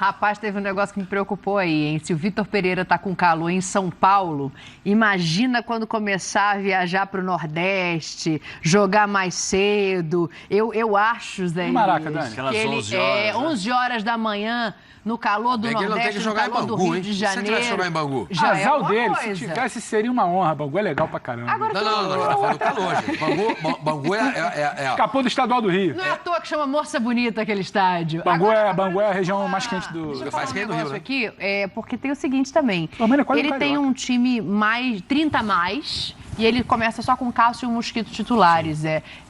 Rapaz, teve um negócio que me preocupou aí, hein? Se o Vitor Pereira tá com calor em São Paulo, imagina quando começar a viajar para o Nordeste, jogar mais cedo. Eu acho, Zé Maraca, Dani. que ele 11 horas, 11 horas da manhã, no calor do Nordeste, não tem que jogar no calor em Bangu, do Rio de Janeiro. Você que vai jogar em Bangu? Já é Azar alguma dele, coisa. se tivesse, seria uma honra. Bangu é legal pra caramba. Agora, Não, a gente tá falando do calor, gente. Bangu é... Escapou do estadual do Rio. não é à toa que chama Moça Bonita aquele estádio. Bangu Agora, é a região mais quente do... Deixa eu Mais falar um quente do Rio, negócio né? aqui, porque tem o seguinte também. Palmeiras é quase Ele um tem carioca. um time mais 30 a mais e ele começa só com Cássio e o Mosquito titulares.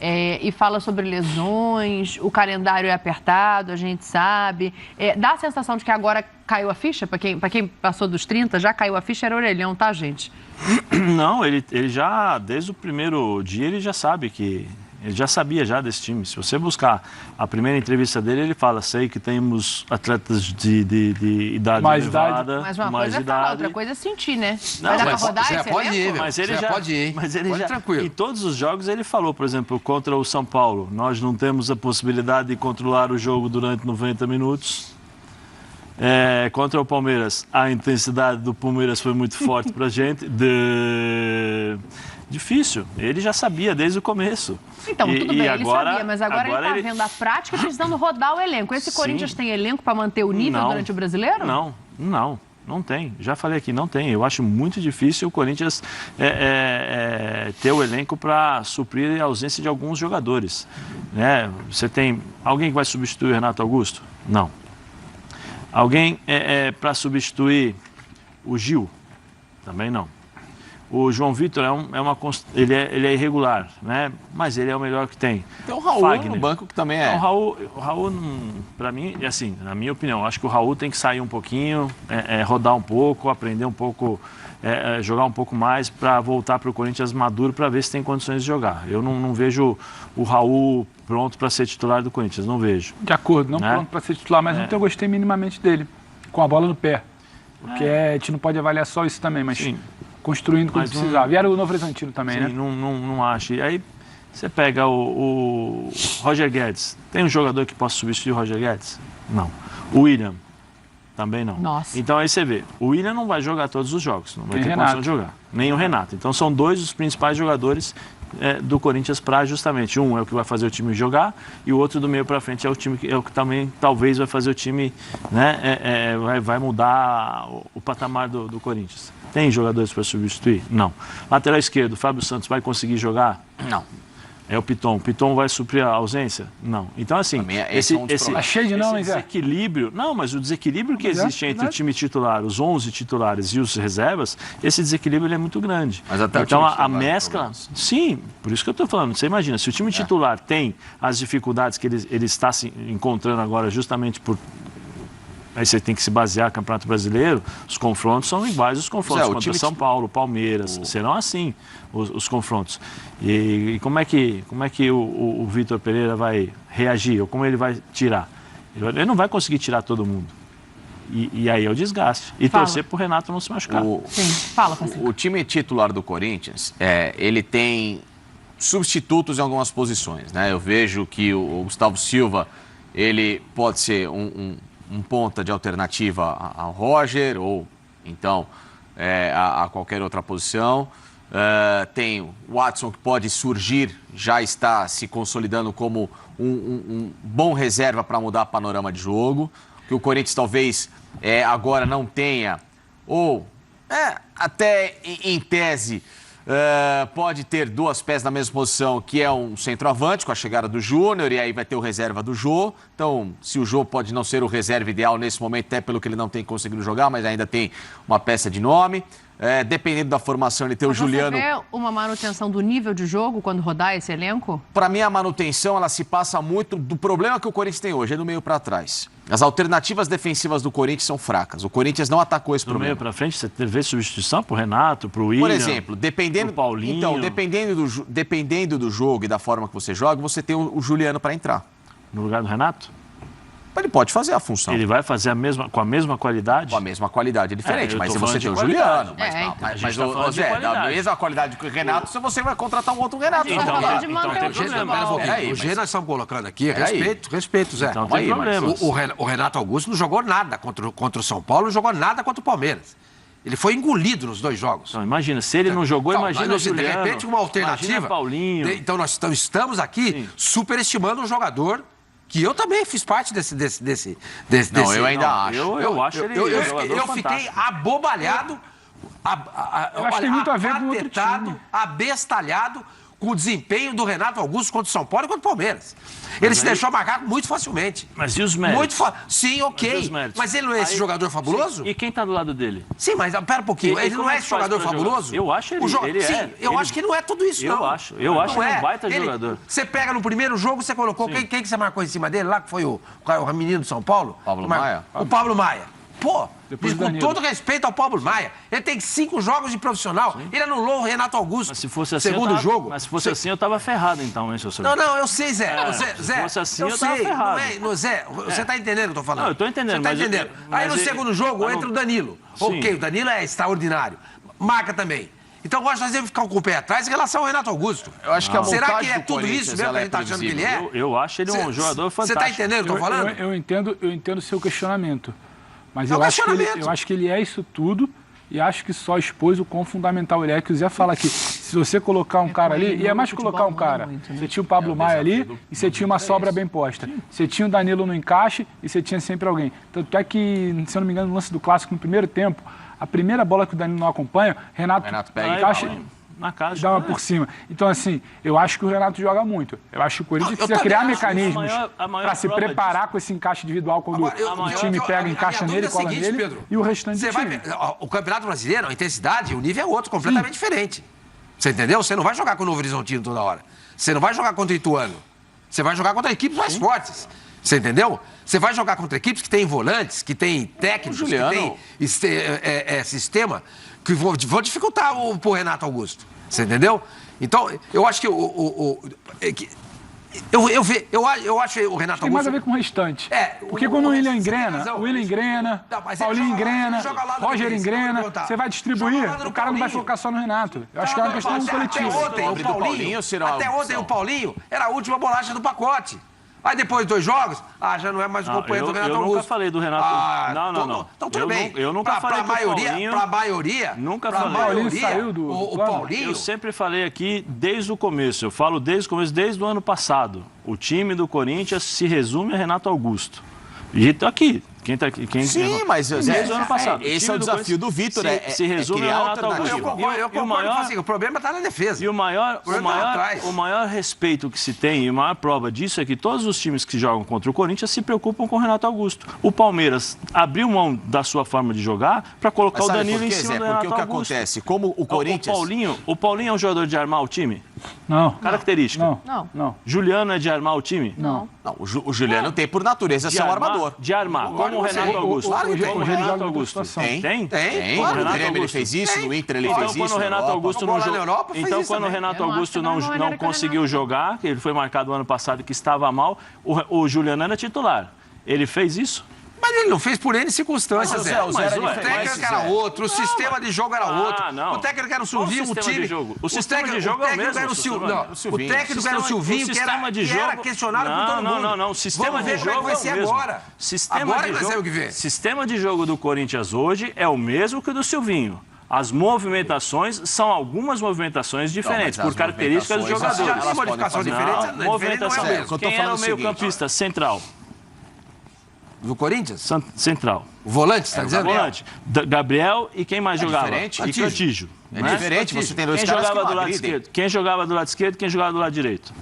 E fala sobre lesões, o calendário é apertado, a gente sabe. Dá a sensação de que agora caiu a ficha? Para quem passou dos 30, já caiu a ficha, era orelhão, tá, gente? Não, ele já, desde o primeiro dia, ele já sabe que... Ele já sabia já desse time. Se você buscar a primeira entrevista dele, ele fala, sei que temos atletas de idade Mais elevada, Mas uma mais coisa é idade. falar, outra coisa é sentir, né? Não, Vai dar pra mas rodar você esse pode elenco? ir, meu. Mas ele Você já pode ir. Mas ele Pode já, tranquilo. em todos os jogos ele falou, por exemplo, contra o São Paulo, nós não temos a possibilidade de controlar o jogo durante 90 minutos. Contra o Palmeiras, a intensidade do Palmeiras foi muito forte pra gente. Difícil. Ele já sabia desde o começo. Então, tudo bem, ele agora, sabia, mas agora ele tá vendo a prática e precisando rodar o elenco. Esse Sim. Corinthians tem elenco para manter o nível durante o Brasileiro? Não tem. Já falei aqui, não tem. Eu acho muito difícil o Corinthians ter o elenco para suprir a ausência de alguns jogadores. Né? Você tem alguém que vai substituir o Renato Augusto? Não. Alguém para substituir o Gil? Também não. O João Vitor ele é irregular, né? Mas ele é o melhor que tem. Tem o Raul Fagner. no banco que também é. Não, o Raul, para mim, assim, na minha opinião, acho que o Raul tem que sair um pouquinho, rodar um pouco, aprender um pouco, jogar um pouco mais para voltar para o Corinthians maduro para ver se tem condições de jogar. Eu não vejo o Raul pronto para ser titular do Corinthians, não vejo. De acordo, não Né? pronto para ser titular, mas não gostei minimamente dele, com a bola no pé. Porque a gente não pode avaliar só isso também, mas Sim. construindo quando Mas não- precisava. E era o Novo Horizontino também, Sim, né? não acho. E aí você pega o Roger Guedes. Tem um jogador que possa substituir o Roger Guedes? Não. O William? Também não. Nossa. Então aí você vê, o William não vai jogar todos os jogos, não vai Nem ter Renato. condição de jogar. Nem o Renato. Então são dois dos principais jogadores do Corinthians para justamente. Um é o que vai fazer o time jogar e o outro do meio para frente é o que também talvez vai fazer o time, né, vai mudar o patamar do Corinthians. Tem jogadores para substituir? Não. Lateral esquerdo, Fábio Santos vai conseguir jogar? Não. É o Piton. O Piton vai suprir a ausência? Não. Então, assim, Também esse é um dos problemas. Tá cheio de não, hein, Zé? desequilíbrio... Não, mas o desequilíbrio que Mas é existe entre o verdade. time titular, os 11 titulares e os reservas, esse desequilíbrio ele é muito grande. Mas até o então, time a titular tem mescla... problemas. Sim, por isso que eu estou falando. Você imagina, se o time titular tem as dificuldades que ele está se encontrando agora justamente por... Aí você tem que se basear no Campeonato Brasileiro, os confrontos são iguais aos confrontos o contra time São Paulo, Palmeiras, serão assim os confrontos. E como é que o Vitor Pereira vai reagir, ou como ele vai tirar? Ele não vai conseguir tirar todo mundo. E aí é o desgaste. E Fala. torcer para o Renato não se machucar. Sim, fala, Francisco. O time titular do Corinthians, ele tem substitutos em algumas posições, né? Eu vejo que o Gustavo Silva, ele pode ser um ponta de alternativa ao Roger ou então a qualquer outra posição. Tem o Watson que pode surgir, já está se consolidando como um bom reserva para mudar o panorama de jogo, que o Corinthians talvez agora não tenha, ou até em tese pode ter duas peças na mesma posição, que é um centroavante com a chegada do Júnior, e aí vai ter o reserva do Jô. Então, se o Jô pode não ser o reserva ideal nesse momento, até pelo que ele não tem conseguido jogar, mas ainda tem uma peça de nome. Dependendo da formação, ele tem o Juliano. Você vê uma manutenção do nível de jogo quando rodar esse elenco? Para mim, a manutenção, ela se passa muito do problema que o Corinthians tem hoje, é do meio para trás. As alternativas defensivas do Corinthians são fracas. O Corinthians não atacou esse Do problema. meio para frente, você vê substituição para o Renato, para o William, Por exemplo, dependendo pro Paulinho. Então, dependendo do jogo e da forma que você joga, você tem o Juliano para entrar. no lugar do Renato? ele pode fazer a função. Ele vai fazer com a mesma qualidade? Com a mesma qualidade, é diferente. Mas se falando você de tem o qualidade. Juliano, mas tá falando de Zé, da qualidade. mesma qualidade que o Renato, se você vai contratar um outro Renato. Então, Vamos lá. de manter tem o problema. futebol. O G nós estamos colocando aqui, Peraí. respeito, Zé. Então Calma tem aí, problemas. O Renato Augusto não jogou nada contra o São Paulo, não jogou nada contra o Palmeiras. Ele foi engolido nos 2 jogos. Então, imagina, se ele não jogou, Então, imagina mas, Juliano, de repente, uma alternativa. imagina Paulinho. Então, nós estamos aqui superestimando um jogador que eu também fiz parte desse. Não, eu ainda acho. Eu acho ele um jogador eu fiquei fantástico. abobalhado, Eu acho que tem muito a ver com o outro apatetado, time. abestalhado com o desempenho do Renato Augusto contra o São Paulo e contra o Palmeiras. Ele se deixou marcar muito facilmente. Mas e os méritos? Sim, Mas e ok. os méritos? Mas ele não é esse Aí- jogador fabuloso? E quem está do lado dele? Sim, mas pera um pouquinho. E Ele como não é é que esse faz jogador pra jogar? fabuloso? Eu acho ele- ele Sim, é. eu Ele- acho que não é tudo isso, Eu não. acho Não ele um baita Ele- jogador. Você pega no primeiro jogo, você colocou... Quem que você marcou em cima dele lá, que foi o menino do São Paulo? Pablo Maia. O Pablo Maia. Pô, Depois do com Danilo. todo respeito ao Pablo Maia, ele tem 5 jogos de profissional. Ele anulou o Renato Augusto. Mas se fosse assim, Segundo eu tava, jogo. Mas se fosse assim, eu tava ferrado então, hein, seu Silvio? Não, eu sei, Zé. Zé, se fosse assim, eu eu tava sei. ferrado. Zé, você tá entendendo o que eu tô falando? Não, eu tô entendendo, Você tá mas entendendo. mas Aí no ele- segundo jogo mas entra não- o Danilo. Sim. Ok, o Danilo é extraordinário. Marca também. Então eu gosto de fazer ficar com o pé atrás em relação ao Renato Augusto. Eu acho que a Será montagem que é do tudo Corinthians, isso mesmo ela que a é gente tá achando que ele é? Eu acho ele um jogador fantástico. Você tá entendendo o que eu tô falando? Eu entendo o seu questionamento. Mas É um eu acho, questionamento. eu acho que ele é isso tudo e acho que só expôs o quão fundamental ele é. Que o Zé fala que se você colocar um cara ali, e é mais que colocar um cara. Você tinha o Pablo Maia ali e você tinha uma sobra bem posta. Você tinha o Danilo no encaixe e você tinha sempre alguém. Tanto é que, se eu não me engano, no lance do Clássico, no primeiro tempo, a primeira bola que o Danilo não acompanha, Renato pega e encaixa na casa. e dá uma por cima. Então, assim, eu acho que o Renato joga muito. Eu acho que o Corinthians precisa criar mecanismos a maior para se prova preparar com esse encaixe individual quando o time pega, encaixa nele, cola nele, e o restante do time. O Campeonato Brasileiro, a intensidade, o nível é outro, completamente diferente. Você entendeu? Você não vai jogar com o Novo Horizontino toda hora. Você não vai jogar contra o Ituano. Você vai jogar contra equipes mais fortes. Você entendeu? Você vai jogar contra equipes que têm volantes, que têm técnicos, que têm sistema, que vão dificultar pro Renato Augusto. Você entendeu? Então, eu acho que eu acho o Renato Tem mais a Augusto... ver com o restante. Porque o- quando o William você tem engrena, razão. o William engrena, Não, mas ele Paulinho joga lá, engrena, ele joga lá no Roger Corinthians, engrena, vamos botar. você vai Joga distribuir, lá no o cara não vai Paulinho. focar só no Renato. Eu acho que é uma questão coletiva. Até ontem, do Paulinho será uma até ontem opção. o Paulinho era a última bolacha do pacote. Aí depois de 2 jogos, já não é mais o companheiro do Renato eu Augusto. nunca falei do Renato. Não. Então tudo bem. Eu nunca falei que o Paulinho... Pra maioria, Nunca pra falei. maioria, Paulinho saiu do o plano. Paulinho... Eu sempre falei aqui desde o começo, eu falo desde o começo, desde o ano passado. O time do Corinthians se resume a Renato Augusto. E tá aqui. Quem tá aqui? Sim, mas Zé, desde o ano passado. esse é o desafio do Vitor, se resume criar ao Renato alternativa. Eu Augusto. concordo, E o maior- assim, o problema está na defesa. E o maior respeito que se tem e a maior prova disso é que todos os times que jogam contra o Corinthians se preocupam com o Renato Augusto. O Palmeiras abriu mão da sua forma de jogar para colocar Mas o sabe Danilo por em quê, cima Zé? do Porque Renato o que Augusto. acontece, como o Corinthians... O Paulinho é um jogador de armar o time? Não. Característica. Não. Juliano é de armar o time? Não. Não, o Juliano tem por natureza ser um armador. De armar. Como o Renato Augusto. Claro que tem. Como o Ele joga Renato em Augusto. outra situação. Tem. Claro, No Renato Grêmio ele Augusto. fez isso, no Inter ele Então, fez quando isso. o na Renato Europa. Augusto Bola não na jogou. Europa fez Então, isso quando o também. Renato Eu não Augusto acho que não é não maneira que o conseguiu Renato jogar, que ele foi marcado o ano passado que estava mal, o Juliano era titular. Ele fez isso? Mas ele não fez por N circunstâncias, Mas, Zé. Zé, o Zé era O técnico diferente, era Zé. outro, o sistema de jogo era outro. não. O técnico era o Qual Silvinho, o sistema time... de jogo? O sistema de técnico- jogo é o técnico mesmo, era o Silvio. Não, O Silvinho. O técnico era o Silvinho, que era questionado por todo mundo. Não. O sistema Vamos de ver como é jogo que vai ser é o mesmo. agora. Sistema Agora de que nós jogo, temos que ver. Sistema de jogo do Corinthians hoje é o mesmo que o do Silvinho. As movimentações são algumas movimentações diferentes, mas as por características dos movimentações, jogadores. Já tem modificação podem diferente, fazer. não, Movimentação. diferente não é o que eu tô Quem era falando o é o seguinte, meio-campista central? Do Corinthians? Central. O volante, você está dizendo? Volante. Gabriel e quem mais jogava? diferente. E Cantígio. É né? diferente, você tem dois Quem caras que jogava não do lado agridem. esquerdo? Quem jogava do lado esquerdo e quem jogava do lado direito?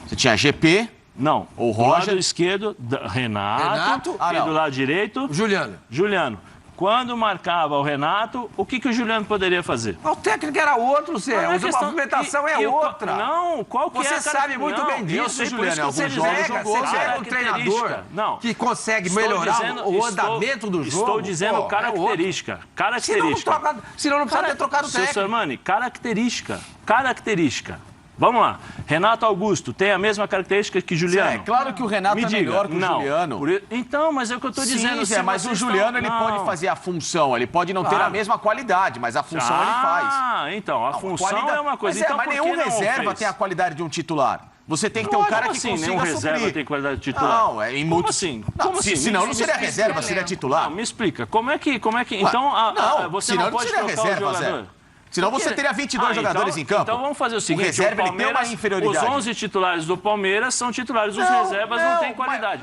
Você tinha GP, Não. O Do Roger? lado esquerdo, Renato? E do lado direito, Juliano. Juliano. Quando marcava o Renato, o que o Juliano poderia fazer? O técnico era outro, Zé. Não é A questão- movimentação é e o- outra. Não, qual que Você é a sabe muito não, bem eu disso, sei, por Juliano. isso que Você eu jogou, pega um treinador Não. que consegue Estou melhorar dizendo- o andamento do jogo. Estou dizendo Pô, característica. Senão não, Característica. senão não precisa ter trocado o Seu técnico. Sarmani, característica. Vamos lá. Renato Augusto tem a mesma característica que Juliano? É claro que o Renato é melhor que o Juliano. Então, mas é o que eu estou dizendo. Sim, mas o Juliano ele pode fazer a função, ele pode não ter a mesma qualidade, mas a função ele faz. Ah, então, a função é uma coisa. Mas nenhum reserva tem a qualidade de um titular. Você tem que ter um cara que consiga nenhum reserva suprir. tem qualidade de titular. Não, é em muitos... assim? Como assim? Senão não seria reserva, seria titular. Não, me explica. Como é que... Então, você não pode trocar o jogador. Senão você teria 22 jogadores em campo. Então vamos fazer o seguinte, o reserva ele tem uma inferioridade. Os 11 titulares do Palmeiras são titulares, os reservas não têm qualidade.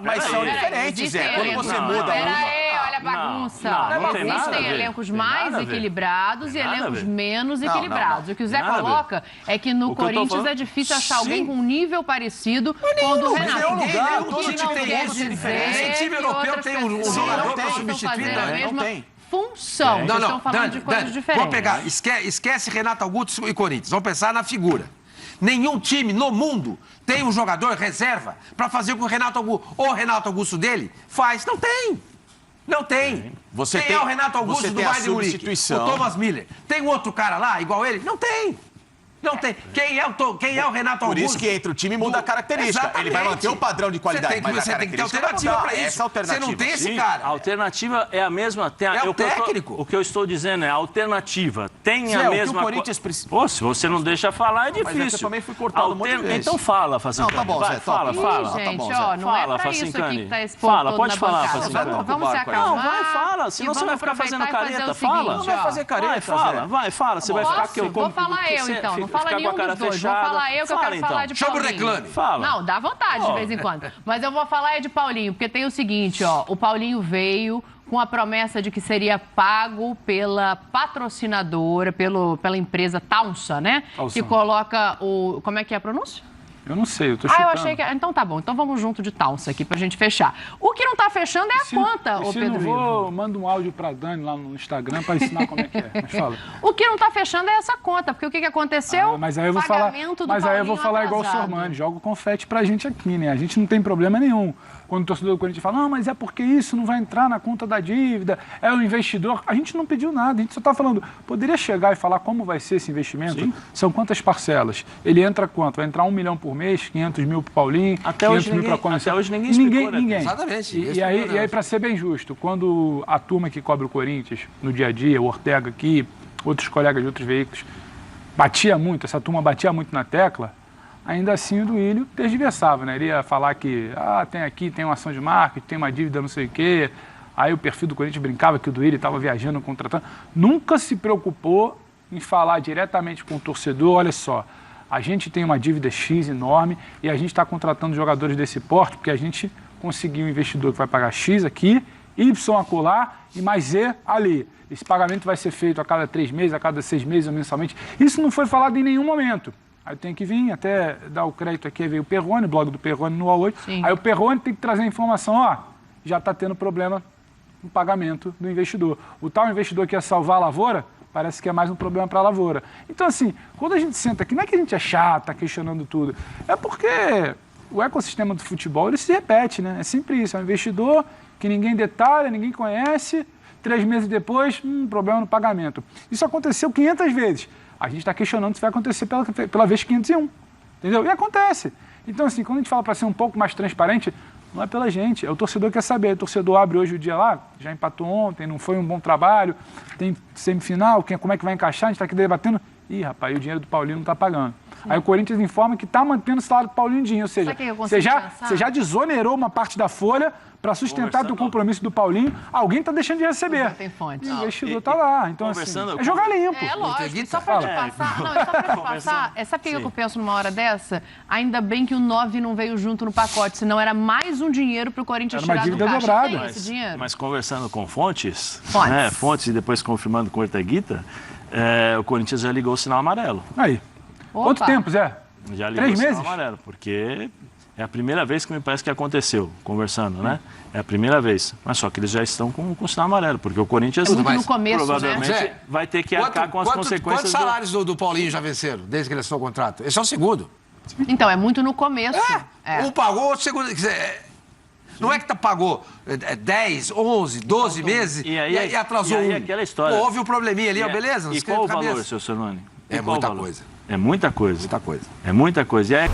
Mas são diferentes, Zé. Quando você muda... Olha a bagunça. Existem elencos mais equilibrados e elencos menos equilibrados. O que o Zé coloca é que no Corinthians é difícil achar alguém com um nível parecido com o do Renato. Todo time tem isso. Esse time europeu tem um jogador para substituir, não tem. Função. Vocês estão falando de coisas diferentes. Vamos pegar, esquece Renato Augusto e Corinthians. Vamos pensar na figura. Nenhum time no mundo tem um jogador reserva para fazer o que o Renato Augusto dele faz. Não tem. Não tem. Quem é o Renato Augusto do Bayern de Munique? O Thomas Miller. Tem um outro cara lá, igual ele? Não tem. Não tem. Quem é o Renato Augusto? Por isso que entra o time e muda a característica. Exatamente. Ele vai manter o padrão de qualidade, você tem que ter alternativa para isso. Você não tem esse cara. A alternativa é a mesma... É o técnico. O que eu estou dizendo é a alternativa tem a mesma... O Corinthians precisa... Pô, se você não deixa falar, é difícil. Mas eu também fui cortado muitas vezes. Então fala, Facincani. Não, tá bom, Zé. Fala. Gente, não é pra isso aqui que tá esse povo todo pode falar, Facincani. Vamos se acalmar. Não, vai, fala. Senão você vai ficar fazendo careta. Fala. Não vai fazer careta, fala. Você vai ficar... Vou falar eu, então. Não fala nenhum dos dois. Vou falar eu que eu quero falar de Paulinho. Chama o reclame. Fala. Não, dá vontade de vez em quando. Mas eu vou falar de Paulinho, porque tem o seguinte, o Paulinho veio com a promessa de que seria pago pela patrocinadora, pela empresa Taunsa, né? Taunsa. Que coloca o... Como é que é a pronúncia? Eu não sei, eu tô chutando. Eu achei que... Então tá bom, então vamos junto de Taunsa aqui pra gente fechar. O que não tá fechando é a conta, ô Pedro Ivo. Manda um áudio pra Dani lá no Instagram pra ensinar como é que é. Mas fala. O que não tá fechando é essa conta, porque o que aconteceu? Mas aí eu vou falar, igual o Sormani, joga o confete pra gente aqui, né? A gente não tem problema nenhum. Quando o torcedor do Corinthians fala, não, mas é porque isso não vai entrar na conta da dívida, é o investidor. A gente não pediu nada, a gente só está falando, poderia chegar e falar como vai ser esse investimento? Sim. São quantas parcelas? Ele entra quanto? Vai entrar 1 milhão por mês, 500 mil para o Paulinho, até 500 mil para a Conexão. Até hoje ninguém explicou, ninguém. Exatamente. E aí para ser bem justo, quando a turma que cobre o Corinthians no dia a dia, o Ortega aqui, outros colegas de outros veículos, essa turma batia muito na tecla, ainda assim o Duílio tergiversava, né? Ele ia falar que, tem uma ação de marketing, tem uma dívida não sei o quê. Aí o perfil do Corinthians brincava que o Duílio estava viajando, contratando. Nunca se preocupou em falar diretamente com o torcedor, olha só, a gente tem uma dívida X enorme e a gente está contratando jogadores desse porte porque a gente conseguiu um investidor que vai pagar X aqui, Y acolá e mais Z ali. Esse pagamento vai ser feito a cada 3 meses, a cada 6 meses ou mensalmente. Isso não foi falado em nenhum momento. Aí tem que vir, até dar o crédito aqui, veio o Perrone, o blog do Perrone no A8. Sim. Aí o Perrone tem que trazer a informação, já está tendo problema no pagamento do investidor. O tal investidor que ia salvar a lavoura, parece que é mais um problema para a lavoura. Então, assim, quando a gente senta aqui, não é que a gente é chato, está questionando tudo, é porque o ecossistema do futebol, ele se repete, né? É sempre isso, é um investidor que ninguém detalha, ninguém conhece, 3 meses depois, problema no pagamento. Isso aconteceu 500 vezes. A gente está questionando se vai acontecer pela vez 501, entendeu? E acontece. Então, assim, quando a gente fala para ser um pouco mais transparente, não é pela gente, é o torcedor que quer saber. O torcedor abre hoje o dia lá, já empatou ontem, não foi um bom trabalho, tem semifinal, como é que vai encaixar, a gente está aqui debatendo. Ih, rapaz, o dinheiro do Paulinho não está pagando. Sim. Aí o Corinthians informa que está mantendo o salário do Paulinho em dinheiro, ou seja, você já desonerou uma parte da folha para sustentar o compromisso do Paulinho, alguém está deixando de receber. Tem fonte. O investidor está lá. Então, assim, é jogar limpo. É lógico. Só para te passar, sabe o que eu penso numa hora dessa? Ainda bem que o 9 não veio junto no pacote, senão era mais um dinheiro para o Corinthians tirar do caixa. Dobrada. Esse dinheiro? Mas conversando com fontes e depois confirmando com o Orteguita, o Corinthians já ligou o sinal amarelo. Aí. Opa. Quanto tempo, Zé? Já ligou 3 o sinal meses? amarelo, porque é a primeira vez que me parece que aconteceu, conversando, né? É a primeira vez. Mas só que eles já estão com o sinal amarelo, porque o Corinthians no começo, provavelmente vai ter que arcar com as consequências. Quantos salários do Paulinho já venceram, desde que ele assinou o contrato? Esse é o segundo. Então, é muito no começo. Um pagou, o segundo... Não é que pagou 10, 11, 12 meses e atrasou aquela história. Houve um probleminha ali, beleza? E qual o valor, seu Sormani? É muita coisa. É muita coisa. Muita coisa. É muita coisa. E aí...